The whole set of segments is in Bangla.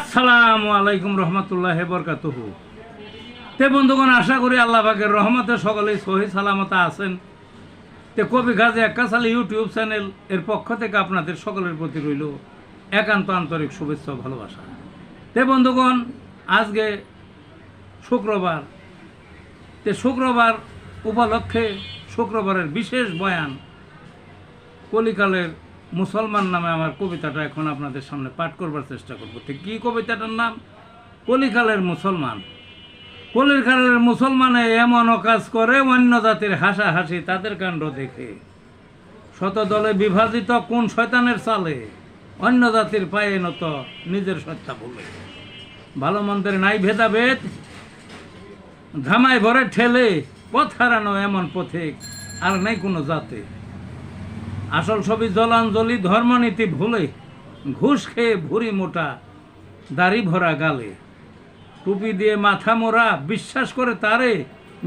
আসসালামু আলাইকুম রহমতুল্লাহি বরকাতুহু। তে বন্ধুগণ, আশা করি আল্লাহ পাকের রহমতে সকলেই সহি সালামত আছেন। তে কবি গাজী আক্কাস আলী ইউটিউব চ্যানেল এর পক্ষ থেকে আপনাদের সকলের প্রতি রইল একান্ত আন্তরিক শুভেচ্ছা ও ভালোবাসা। তে বন্ধুগণ, আজকে শুক্রবার। শুক্রবার উপলক্ষে শুক্রবারের বিশেষ বয়ান কলিকালের মুসলমান নামে আমার কবিতাটা এখন আপনাদের সামনে পাঠ করবার চেষ্টা করব। ঠিক কী কবিতাটার নাম? কলিকালের মুসলমান। কলিকালের মুসলমানে এমনও কাজ করে, অন্য জাতির হাসাহাসি তাদের কাণ্ড দেখে। শত দলে বিভাজিত কোন শয়তানের চালে, অন্য জাতির পায়ে নত নিজের সত্তা বলে। ভালো মন্দের নাই ভেদাভেদ, ধামায় ভরে ঠেলে পথ হারানো এমন পথিক আর নাই কোনো জাতে। আসল ছবি জলাঞ্জলি ধর্মনীতি ভুলে, ঘুষ খেয়ে ভুরি মোটা দাড়ি ভরা গালে। টুপি দিয়ে মাথা মোড়া বিশ্বাস করে তারে,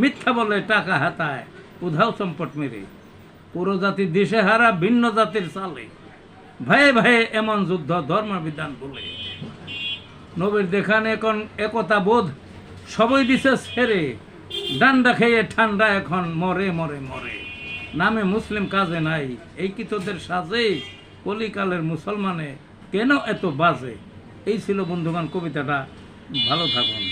মিথ্যা বলে টাকা হাতায় উধাও চম্পট মেরে। পুরো জাতি দিশে হারা ভিন্ন জাতির চালে, ভাইয়ে ভাইয়ে এমন যুদ্ধ ধর্মবিধান বলে। নবীর দেখান এখন একতা বোধ সবই দিছে ছেড়ে, ডান্ডা খেয়ে ঠান্ডা এখন মরে মরে মরে। নামে মুসলিম কাজে নাই, এই কি তোদের সাজে? কলিকালের মুসলমানে কেন এত বাজে? এই ছিল বন্ধুগণ কবিতাটা। ভালো থাকুন।